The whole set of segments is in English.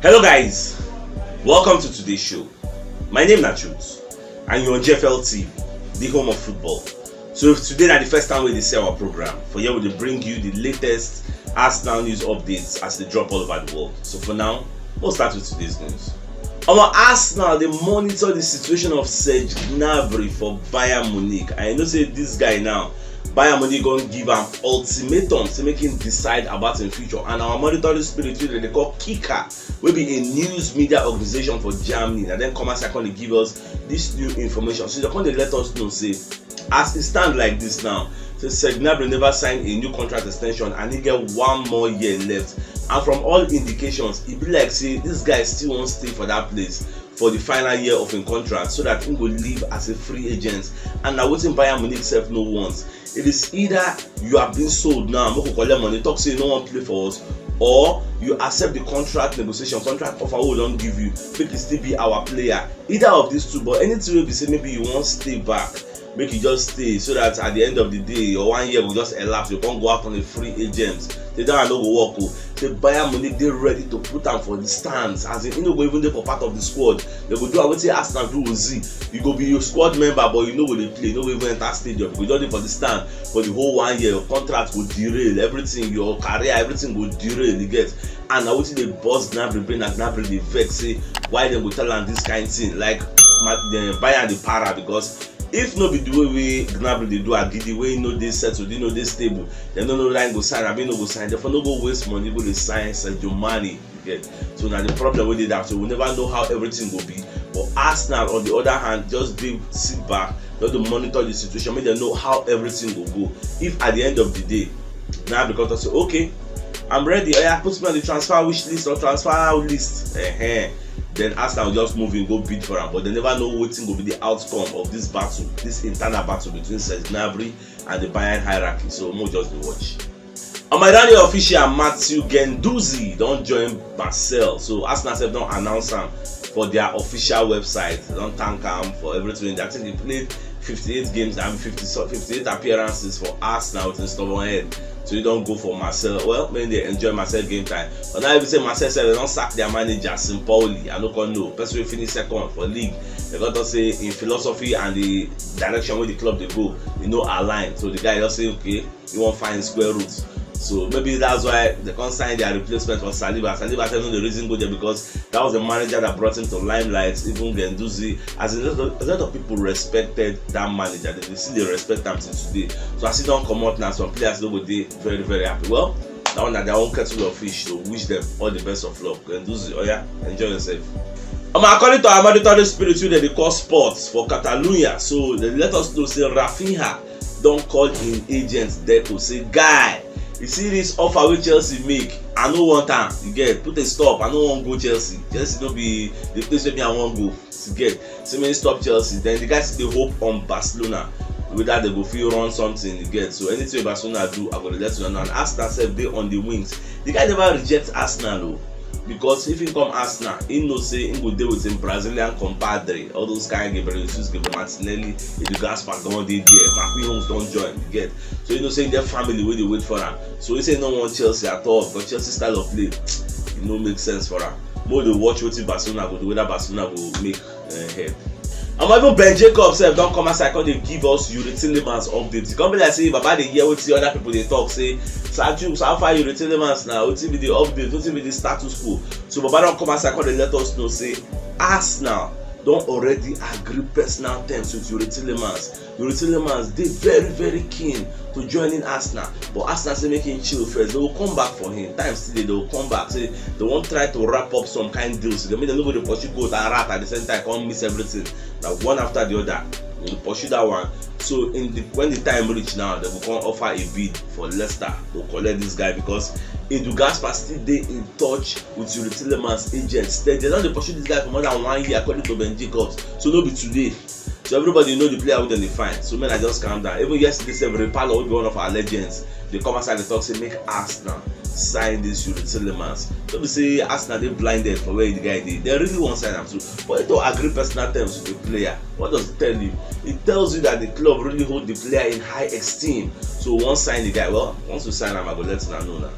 Hello guys, welcome to today's show. My name is CHUKS and you're on GFL TV, the home of football. So if today is the first time we see our program, for here we will bring you the latest Arsenal news updates as they drop all over the world. So for now, we'll start with today's news. Our Arsenal, they monitor the situation of Serge Gnabry for Bayern Munich. I know say this guy now, Bayern Munich gonna give an ultimatum to make him decide about his future. And our monitoring spirit they call CHUKS will be a news media organization for Germany, and then come and second give us this new information. So they're going to let us know, say, as it stands like this now, so Serge Gnabry never signed a new contract extension and he get 1 more year left. And from all indications, it be like say this guy still won't stay for that place for the final year of his contract, so that he will leave as a free agent. And now what Bayern Munich self no wants. It is either you have been sold now, make collect money, talk say no one play for us, or you accept the contract offer we don't give you, make it still be our player. Either of these two, but anything will be say maybe you won't stay back, make you just stay, so that at the end of the day your 1 year will just elapse, you can't go out on a free agent. They don't know go work. The Bayern Munich they ready to put them for the stands, as in go even there for part of the squad. They go do what say Arsenal do with Z. You go be your squad member, but you know where they play, no even enter stadium. You don't do for the stand for the whole 1 year. Your contract will derail, everything, your career, everything will derail. You get, and now what they boss Gnabry, bring Gnabry the vex, say why they go tell them this kind of thing, like the Bayern the para, because if no be the way Gnabry they do Agidi, way know they settle, they know they stable, they don't know line go sign, I mean no go sign, therefore no go waste money, go they sign your money. Get, so now the problem with it after, we never know how everything will be. But Arsenal on the other hand, just they sit back, just to monitor the situation, make them know how everything will go. If at the end of the day, Gnabry got to say, okay, I'm ready, put me on the transfer wish list or transfer out list. Then Arsenal will just move in, go bid for him. But they never know what will be the outcome of this battle, this internal battle between Serge Gnabry and the Bayern hierarchy. So more just watch. Iranian official Matthew Guendouzi don't join Marcel. So Arsenal don't announce him for their official website. They don't thank him for everything. I think he played 58 games and 58 appearances for Arsenal with his stubborn head. So you don't go for Marcel. Well, maybe they enjoy Marcel game time. But now if you say Marcel said they don't sack their manager, Pauli, I don't know. Person will finish second for league. They got to say in philosophy and the direction where the club they go, you know, align. So the guy just say, okay, you won't find square roots. So maybe that's why they can't sign their replacement for Saliba. Saliba said no, the reason go there because that was the manager that brought him to limelight. Even Guendouzi, as a lot of people respected that manager. They still respect him till today. So as he don't come out now, some players don't go there very, very happy. Well, that one at their own kettle of fish. So wish them all the best of luck. Guendouzi, oh yeah, enjoy yourself. According to our monitoring spirit, they call sports for Catalonia. So they let us know say Rafinha don't call in agents there to say, guy, you see this offer with Chelsea make, I no want time. You get, put a stop. I no want go Chelsea. Chelsea don't be the place where me I want go. You get, so many stop Chelsea. Then the guys they hope on Barcelona, whether they go feel run something. You get, so anything Barcelona do, I'm gonna let you know. And Arsenal said they on the wings. The guy never reject Arsenal though, because if he come Arsenal, he know say he go deal with him Brazilian compadre, all those kind of Gabriel Jesus, Gabriel Martinelli, Edu Gaspar don't dey there, Marquinhos Holmes don't join. You get, so you know say their family where they wait for him. So he say no want Chelsea at all because Chelsea style of play, it no make sense for him. More they watch what Barcelona go do, whether Barcelona will make head. Even Ben Jacobs don't come as I can they give us Yuri Tillemans updates. You can't be like say Baba they hear what the other people they talk say. So how far Yuri Tillemans now? What will be the update? What will be the status quo? So Baba don't come as I can they let us know say Arsenal don't already agree personal terms with Yuri Tillemans. Yuri Tillemans they very, very keen to join in Arsenal, but Arsenal say make him chill first. They will come back for him. Time still they will come back. Say they won't try to wrap up some kind of deals. They mean they know they pursue goat and rat at the same time. Can't miss everything. Now one after the other, they will pursue that one. So when the time reach now, they will come offer a bid for Leicester to collect this guy because Edu Gaspar still dey in touch with Yuri Tillemans agents. They don't pursue this guy for more than 1 year according to Ben Jacobs. So no be today. So everybody know the player who they find. So men I just calm down. Even yesterday, Repalo would be one of our legends. They come outside and talk say make Arsenal sign this Yuri Tillemans. So we say Arsenal they blinded for where the guy did. They really want to sign him too. But they don't agree personal terms with the player. What does it tell you? It tells you that the club really hold the player in high esteem. So once sign the guy, well, once we sign him, I go let you know now.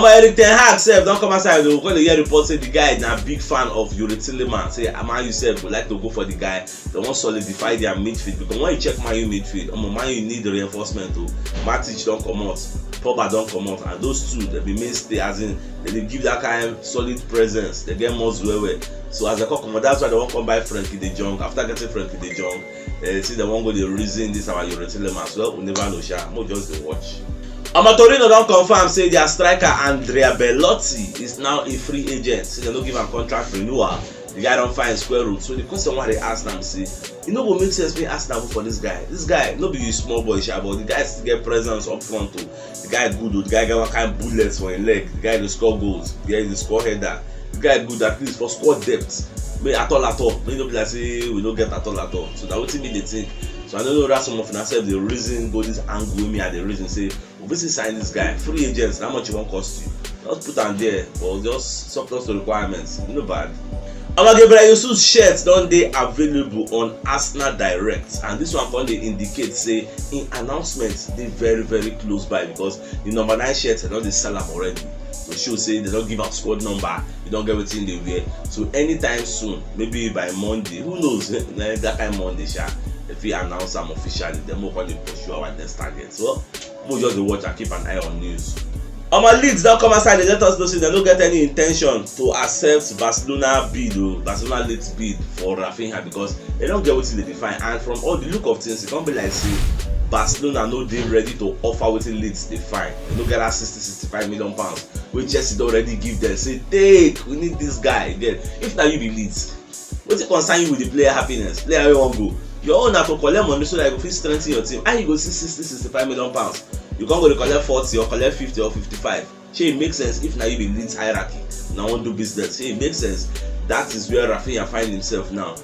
Eric Ten Hag sef don come outside o come dey hear report say the guy na big fan of Yuri Tillman. Say Man U sef go like to go for the guy. They wan solidify their midfield because when you check Man U midfield, Man U need reinforcement o. Matic don comot, Pogba don comot, and those two dey be mainstay, as in they dey give that kind solid presence. They get muscle well. So as they come comot, that's why they wan come buy Frenkie de Jong. After getting Frenkie de Jong, see they wan go dey reason this our Yuri Tillman. So we never know sha. Mo just dey watch. Torino don confirm say their striker Andrea Bellotti is now a free agent. Say they no give am contract renewal. The guy don find square root. So the question why they ask them say, e no go make sense when ask them for this guy. This guy no be a small boy sha, but the guy still get presence up front too. The guy good o. The guy get one kind bullets for him leg. The guy dey score goals. The guy dey score header. The guy good at least for score depth. May at all. May no be like say we no get at all. So that wetin me dey think. So I don't know that some of myself the reason go this angle me at the reason say obviously sign this guy free agents. How much it won't cost you? Just put am there, but just surplus to requirements. No bad. Gabriel Jesus shirt don dey available on Arsenal Direct, and this one come dey indicate say in announcement dey very close by because the number 9 shirt don dey sell am already. To show say they don't give out squad number, you don't get wetin they wear. So anytime soon, maybe by Monday, who knows? That kind of Monday, if we announce them officially, then we'll call it pursue our next target. So we'll just watch and keep an eye on news. My Leeds don come outside, they let us know say they don't get any intention to accept Barcelona bid or Barcelona Leeds bid for Rafinha because they don't get wetin they define. And from all the look of things, it can't be like say Barcelona no dey ready to offer wetin Leeds dey find. They no get that 60-65 million pounds wey Chelsea don already give them. Say take, we need this guy again. If na you be Leeds, wetin concern you with the player happiness? Player wey wan go, your own na to collect money so that you go fit strengthen your team. How you go see 60-65 million pounds? You can't go to collect 40 or collect 50 or 55. Shey it makes sense if na you be Leeds hierarchy. Now wan do business. Shey it makes sense. That is where Rafinha find himself now.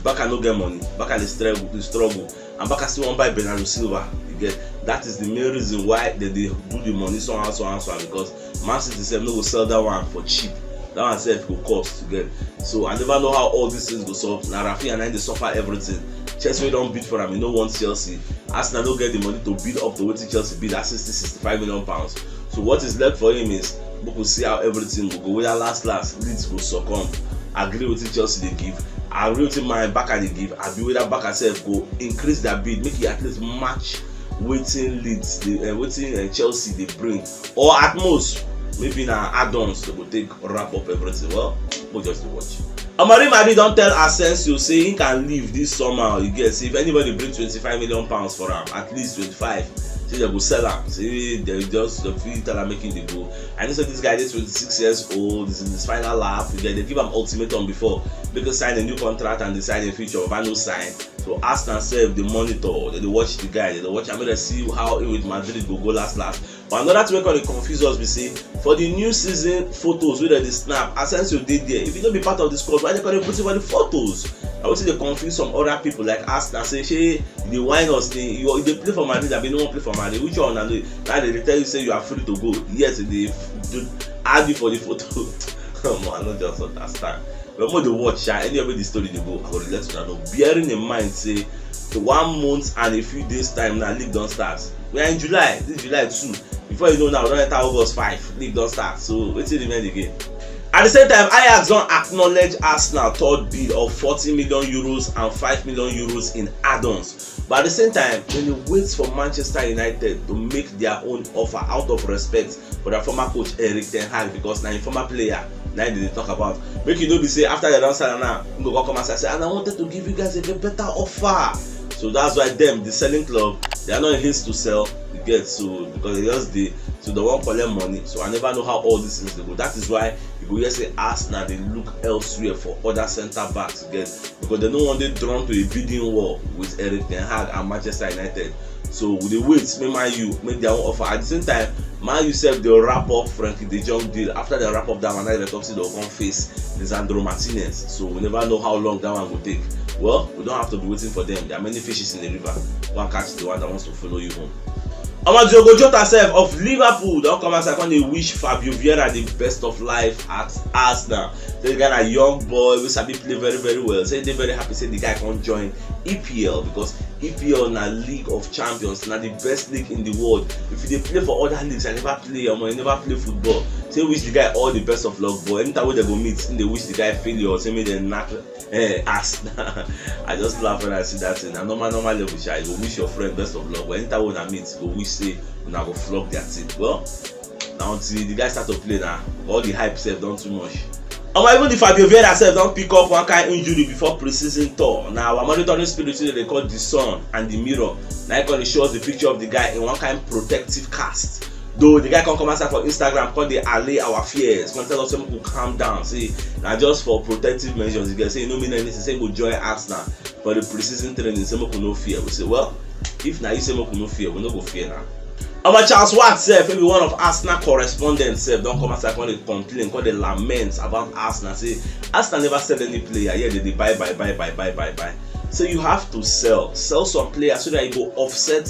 Baka no get money. Baka dey struggle. And Baka still wan buy Bernardo Silva. You get that is the main reason why they do the money somehow because Man City sef no go sell that one for cheap. That one sef go cost to get. So I never know how all these things go solve. Na Rafinha na dey suffer everything. Chelsea wey don bid for am, e no want Chelsea. Arsenal no get the money to bid up to wetin Chelsea bid at 60-65 million pounds. So what is left for him is we go see how everything will go. Whether last Leeds go succumb, agree wetin Chelsea dey give, agree wetin Baka dey give, abi whether Baka sef go increase their bid, make e at least match wetin Leeds, wetin Chelsea dey bring, or at most maybe na add-ons they go take wrap up everything. Well, we'll just watch. Real Madrid don tell Asensio say he can leave this summer. You get, say if anybody bring 25 million pounds for him, at least 25, say they go sell him. Say they fit tell him making the go. I know say this guy is 26 years old, is in his final lap. You get, they give him ultimatum before they go sign a new contract and decide in future if I no sign. So Arsenal sef dey monitor, they watch the guy, they watch. I mean, they see how he with Madrid go last. But another thing wey confuse us be say for the new season photos wey dem dey snap, Asensio dey there. If you no be part of the squad, why they call put him for the photos? I would say they confuse some other people like Arsenal. Say shey dey whine us, you dey play for Madrid, abi no wan play for Madrid. Which one na dey? Now they tell you say you are free to go. Yes, they add you for the photo. I no just understand. But more dey watch, anywhere the story dey go, I go let you know. Bearing in mind say the 1 month and a few days time now league don start. We are in July. This is July 2. Before you know now, we don enter August 5. League don start. So wetin remain again? At the same time, Ajax don acknowledge Arsenal third bid of 40 million euros and 5 million euros in add-ons. But at the same time, when you wait for Manchester United to make their own offer out of respect for their former coach Eric Ten Hag, because now a former player, now they talk about. Make you know be say after they don sign now, you go come and say, and I wanted to give you guys a better offer. So that's why them, the selling club, they are not in haste to sell. You get, so because they just so they won't collect money. So I never know how all these things they go. That is why you go just say Arsenal they look elsewhere for other centre backs again, because they don't want them drawn to a bidding war with Eric Ten Hag and Manchester United. So with the wait, make their own offer. At the same time, Man U sef they'll wrap up Frenkie de Jong deal. After they wrap up that one, they talk say they'll come face Lisandro Martinez. So we never know how long that one will take. Well, we don't have to be waiting for them. There are many fishes in the river. One catch the one that wants to follow you home. Diogo Jota sef of Liverpool don come outside and dey wish Fabio Vieira the best of life at Arsenal. Say the guy na young boy wey sabi play very well. Say dey very happy say the guy come join EPL because EPL na League of Champions, na the best league in the world. If you dey play for other leagues and never play you never play football, say wish the guy all the best of luck, but anytime wey they go meet, they wish the guy failure, say make dem knack ass. I just laugh when I see that thing. Na normal level sha, you go wish your friend best of luck, but anytime una meet, you go wish say una go flog their team. Well, now until the guy start to play now, all the hype sef don too much. Even the Fabio Vieira sef don pick up one kind injury before pre-season tour. Now our monitoring spirit wey dey call the sun and the mirror, na im come show us the picture of the guy in one kind protective cast. Though the guy come outside for Instagram, come dey allay our fears, come tell us say make we calm down, say na just for protective measures. The guy say e no mean anything, say go join Arsenal for the pre-season training, say make we no fear. We say, well, if na you say make we no fear, we no go fear now. Charles Watt sef, maybe one of Arsenal correspondents sef, don come outside come dey complain, come dey lament about Arsenal, say Arsenal never sell any player, yet they buy. So you have to sell some players so that you go offset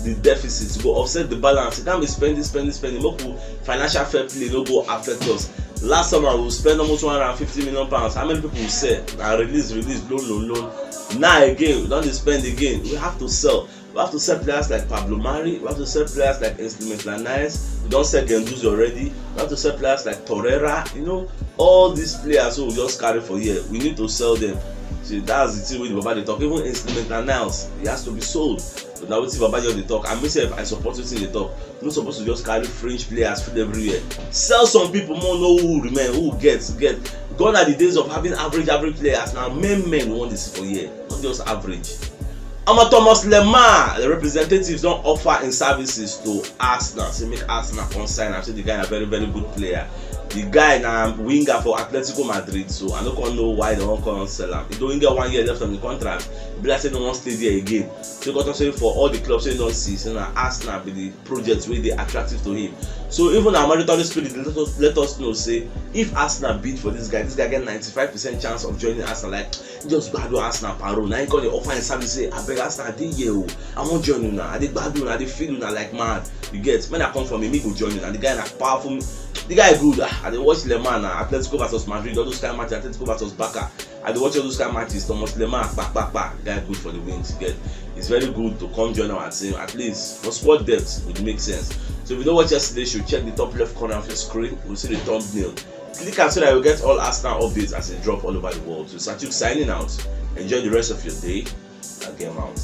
the deficit, you go offset the balance. You can't be spending. Make financial fair play no go affect us. Last summer we spend almost 150 million pounds. How many people will sell and release, loan? Now again, we don't spend again. We have to sell. We have to sell players like Pablo Mari. We have to sell players like Instrument Lanais. We don't sell Gendouzi already. We have to sell players like Torreira. All these players who we just carry for here, we need to sell them. See, that's the thing with Baba they talk. Even Instrument Lanais, it has to be sold. But now with Baba they talk. And myself, I support it in the talk. You're not supposed to just carry fringe players free everywhere. Sell some people, more know who remain, who gets. Gone are the days of having average players. Now men want this for here, not just average. Thomas Lemar, the representatives don't offer in services to Arsenal. Say make Arsenal consign. I say the guy is a very good player. The guy na winger for Atletico Madrid, so I don't know why they won't come and sell him. He don't get 1 year left on the contract. Be like say they won't stay there again. So got to say for all the clubs they don't see, so now Arsenal be the projects where they attractive to him. So even our monitoring spirit let us know, say if Arsenal bid for this guy get 95% chance of joining Arsenal. Like just bad Arsenal paro. Now he call the offer in service, say I beg Arsenal, I did here, I won't join you now. I did bad you, I did feel you now like mad. You get when I come from me go join you, and the guy na powerful. The guy good. I dey watch Le Mans now. Atletico versus Madrid, all those kind of matches. Atletico versus Barca. I dey watch all those kind of matches. Thomas Le Mans, back. The guy good for the wins. You get. It's very good to come join our team. At least for squad depth, it would make sense. So if you don't watch yesterday's show, check the top left corner of your screen. You'll see the thumbnail. Click and so that you'll get all Arsenal updates as they drop all over the world. So CHUKS signing out. Enjoy the rest of your day. I'll get out.